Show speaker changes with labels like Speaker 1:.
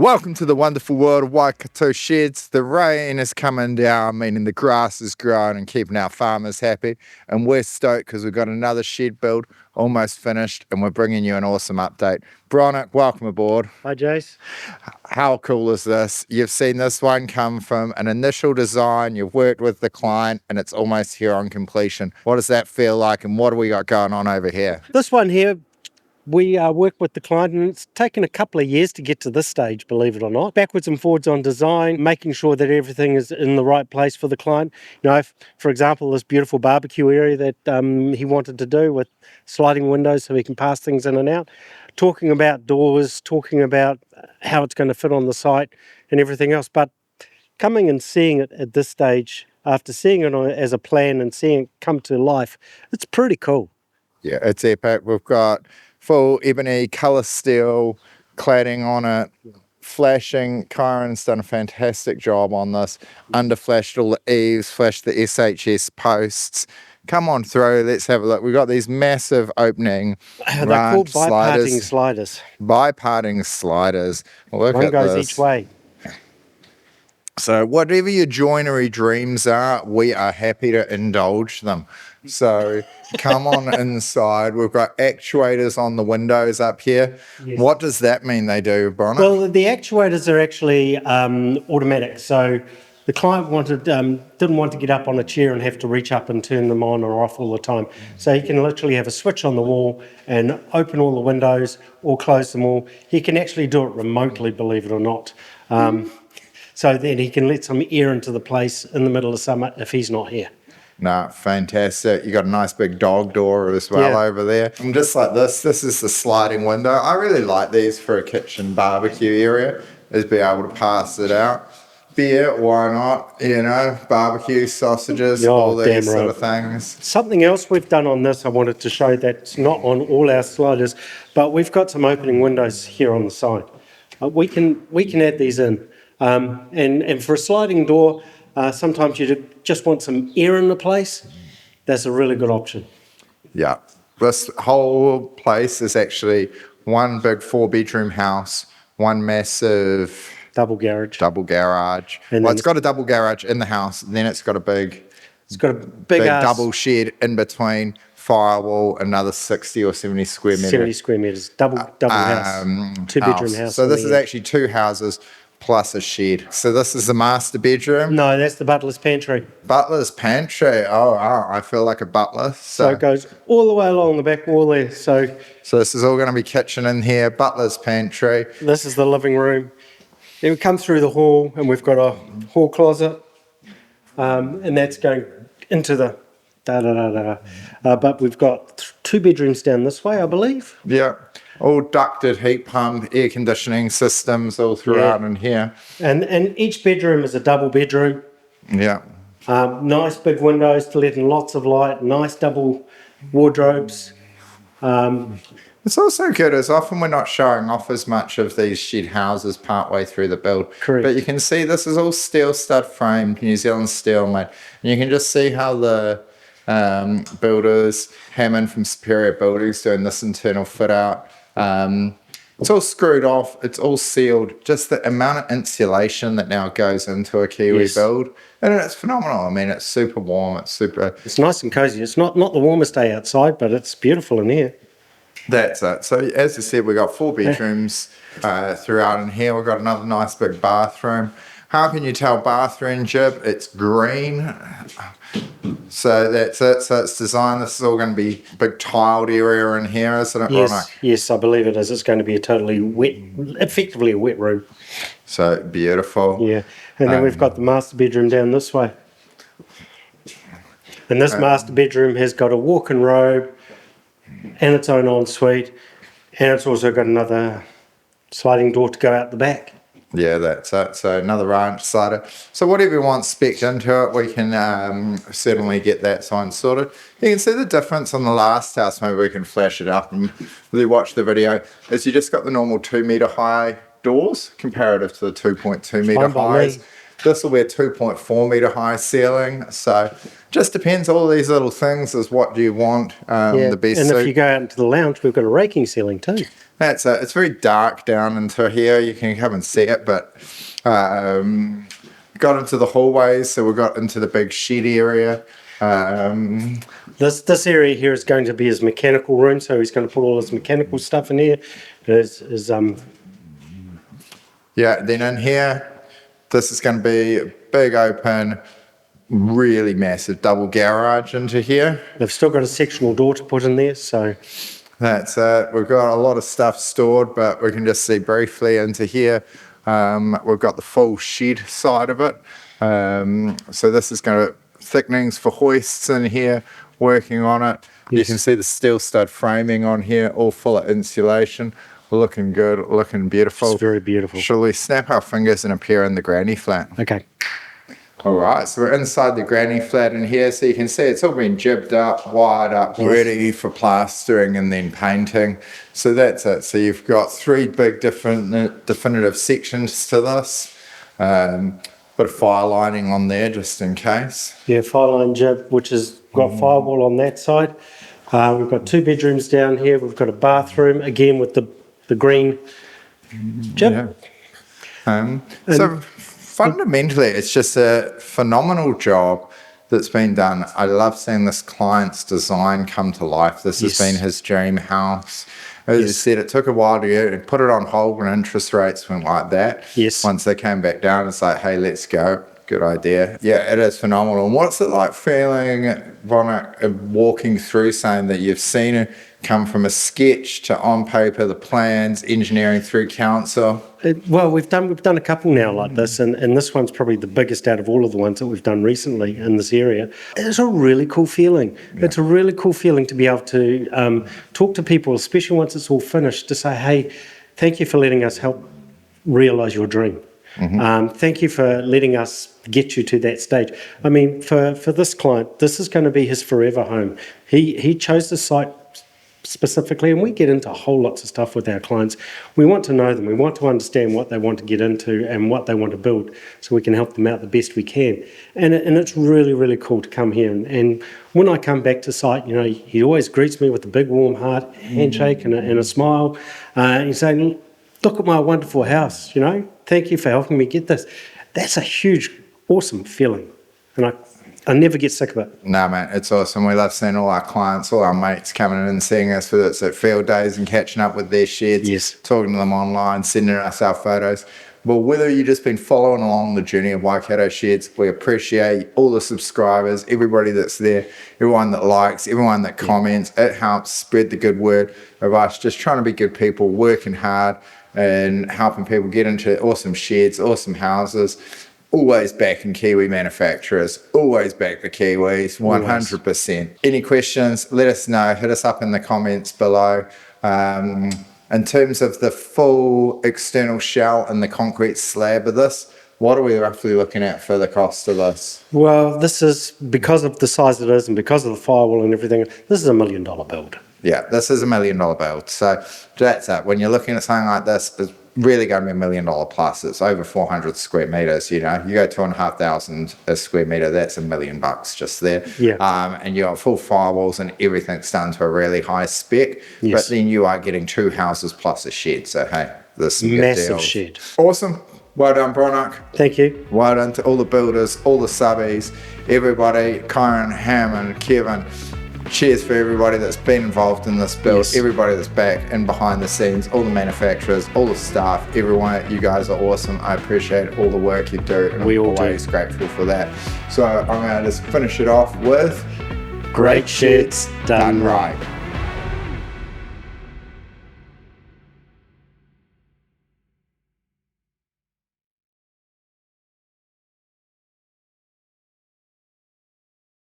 Speaker 1: Welcome to the wonderful world of Waikato sheds. The rain is coming down, meaning the grass is growing and keeping our farmers happy. And we're stoked because we've got another shed build almost finished and we're bringing you an awesome update. Bronek, welcome aboard.
Speaker 2: Hi, Jace.
Speaker 1: How cool is this? You've seen this one come from an initial design, you've worked with the client, and it's almost here on completion. What does that feel like and what do we got going on over here?
Speaker 2: This one here, we worked with the client and it's taken a couple of years to get to this stage, believe it or not. Backwards and forwards on design, making sure that everything is in the right place for the client. You know, for example, this beautiful barbecue area that he wanted to do with sliding windows so he can pass things in and out. Talking about doors, talking about how it's going to fit on the site and everything else. But coming and seeing it at this stage, after seeing it as a plan and seeing it come to life, it's pretty cool.
Speaker 1: Yeah, it's epic. We've got full Ebony Colorsteel cladding on it, flashing. Kyron's done a fantastic job on this. Underflashed all the eaves, flashed the SHS posts. Come on through, let's have a look. We've got these massive opening
Speaker 2: They're called bi-parting sliders.
Speaker 1: Bi-parting sliders. Look
Speaker 2: One
Speaker 1: at
Speaker 2: goes
Speaker 1: this.
Speaker 2: each way.
Speaker 1: So whatever your joinery dreams are, we are happy to indulge them. So come on inside. We've got actuators on the windows up here. Yes. What does that mean they do, Bronek?
Speaker 2: Well, the actuators are actually automatic. So the client didn't want to get up on a chair and have to reach up and turn them on or off all the time. So he can literally have a switch on the wall and open all the windows or close them all. He can actually do it remotely, believe it or not. So then he can let some air into the place in the middle of summer if he's not here.
Speaker 1: No, fantastic. You got a nice big dog door as well over there. And just like this is the sliding window. I really like these for a kitchen barbecue area, is be able to pass it out. Beer, why not? You know, barbecue, sausages, all these sort of things.
Speaker 2: Something else we've done on this, I wanted to show that's not on all our sliders, but we've got some opening windows here on the side. We can add these in. And for a sliding door, sometimes you just want some air in the place. That's a really good option.
Speaker 1: Yeah. This whole place is actually one big 4-bedroom house, one massive
Speaker 2: double garage.
Speaker 1: And well, it's got a double garage in the house, and then it's got a big double shed in between, firewall, another 60 or 70 square meters.
Speaker 2: 70 square meters, double house, 2-bedroom house.
Speaker 1: So this is actually 2 houses plus a shed. So this is the master bedroom?
Speaker 2: No, that's the butler's pantry.
Speaker 1: Butler's pantry. Oh, wow. I feel like a butler.
Speaker 2: So it goes all the way along the back wall there. So
Speaker 1: this is all going to be kitchen in here, butler's pantry.
Speaker 2: This is the living room. Then we come through the hall and we've got a hall closet. And that's going into the but we've got 2 bedrooms down this way, I believe.
Speaker 1: Yeah. All ducted heat pump, air conditioning systems all throughout in here.
Speaker 2: And each bedroom is a double bedroom.
Speaker 1: Yeah.
Speaker 2: Nice big windows to let in lots of light, nice double wardrobes.
Speaker 1: It's also good as often we're not showing off as much of these shed houses partway through the build.
Speaker 2: Correct.
Speaker 1: But you can see this is all steel stud framed, New Zealand steel made. And you can just see how the builders, Hammond from Superior Buildings, doing this internal fit out. It's all screwed off, it's all sealed. Just the amount of insulation that now goes into a Kiwi build, and it's phenomenal. I mean, it's super warm, it's
Speaker 2: nice and cozy. It's not the warmest day outside, but it's beautiful in here.
Speaker 1: That's it. So as I said, we've got 4 bedrooms throughout in here. We've got another nice big bathroom. How can you tell bathroom, Jib? It's green. So that's it. So it's designed. This is all going to be a big tiled area in here, isn't it, Bronek?
Speaker 2: Yes, I believe it is. It's going to be a totally effectively a wet room.
Speaker 1: So beautiful.
Speaker 2: Yeah. And then we've got the master bedroom down this way. And this master bedroom has got a walk-in robe and its own ensuite. And it's also got another sliding door to go out the back.
Speaker 1: Yeah, that's it. So another ranch slider. So whatever you want spec'd into it, we can certainly get that sign sorted. You can see the difference on the last house. Maybe we can flash it up and really watch the video. Is you just got the normal 2 metre high doors comparative to the 2.2 metre highs. This will be a 2.4 metre high ceiling. So just depends, all these little things is what do you want the best
Speaker 2: and
Speaker 1: suit.
Speaker 2: if you go out into the lounge, we've got a raking ceiling too.
Speaker 1: That's it. It's very dark down into here. You can come and see it, but got into the hallways, so we got into the big shed area.
Speaker 2: This area here is going to be his mechanical room, so he's going to put all his mechanical stuff in here.
Speaker 1: Yeah, then in here, this is going to be a big open, really massive double garage into here.
Speaker 2: They've still got a sectional door to put in there, so
Speaker 1: that's it. We've got a lot of stuff stored, but we can just see briefly into here. We've got the full shed side of it. So this is going to thickenings for hoists in here, working on it. Yes. You can see the steel stud framing on here, all full of insulation. Looking good, looking beautiful.
Speaker 2: It's very beautiful.
Speaker 1: Shall we snap our fingers and appear in the granny flat?
Speaker 2: Okay.
Speaker 1: All right, so we're inside the granny flat in here, so you can see it's all been jibbed up, wired up, ready for plastering and then painting. So that's it. So you've got three big definitive sections to this. Put a fire lining on there just in case.
Speaker 2: Yeah, fire line jib, which has got firewall on that side. We've got 2 bedrooms down here. We've got a bathroom, again with the green jib.
Speaker 1: Yeah. So fundamentally, it's just a phenomenal job that's been done. I love seeing this client's design come to life. This has been his dream house. As I said, it took a while to get it, put it on hold when interest rates went like that.
Speaker 2: Yes.
Speaker 1: Once they came back down, it's like, hey, let's go. Good idea. Yeah, it is phenomenal. And what's it like feeling, Bronek, walking through saying that you've seen it come from a sketch to on paper, the plans, engineering through council?
Speaker 2: Well, we've done a couple now like this, and this one's probably the biggest out of all of the ones that we've done recently in this area. It's a really cool feeling. Yeah. It's a really cool feeling to be able to talk to people, especially once it's all finished, to say, hey, thank you for letting us help realise your dream. Mm-hmm. Thank you for letting us get you to that stage. I mean, for this client, this is going to be his forever home. He chose the site specifically, and we get into whole lots of stuff with our clients. We want to know them. We want to understand what they want to get into and what they want to build, so we can help them out the best we can. And it's really, really cool to come here. And when I come back to site, you know, he always greets me with a big warm heart, handshake and a smile. He's saying, look at my wonderful house, you know, thank you for helping me get this. That's a huge, awesome feeling. And I never get sick of it.
Speaker 1: No, man, it's awesome. We love seeing all our clients, all our mates coming in and seeing us, whether it's at field days and catching up with their sheds, talking to them online, sending us our photos. Well, whether you've just been following along the journey of Waikato Sheds, we appreciate all the subscribers, everybody that's there, everyone that likes, everyone that comments. It helps spread the good word of us just trying to be good people, working hard and helping people get into awesome sheds, awesome houses. Always backing Kiwi manufacturers, always back the Kiwis, 100%. Any questions, let us know, hit us up in the comments below. In terms of the full external shell and the concrete slab of this, what are we roughly looking at for the cost of this?
Speaker 2: Well, this is, because of the size it is and because of the firewall and everything, this is $1 million build.
Speaker 1: Yeah, this is $1 million build. So that's it. When you're looking at something like this, it's really going to be $1 million plus. It's over 400 square meters. You know, you go 2,500 a square meter, that's $1 million just there.
Speaker 2: Yeah.
Speaker 1: And you got full firewalls and everything's done to a really high spec. Yes. But then you are getting 2 houses plus a shed. So hey, this is
Speaker 2: massive shed.
Speaker 1: Awesome. Well done, Bronek.
Speaker 2: Thank you.
Speaker 1: Well done to all the builders, all the subbies, everybody, Kyron, Hammond, Kevin. Cheers for everybody that's been involved in this build, everybody that's back and behind the scenes, all the manufacturers, all the staff, everyone. You guys are awesome. I appreciate all the work you do, and I'm always grateful for that. So I'm going to just finish it off with
Speaker 2: great sheds done right.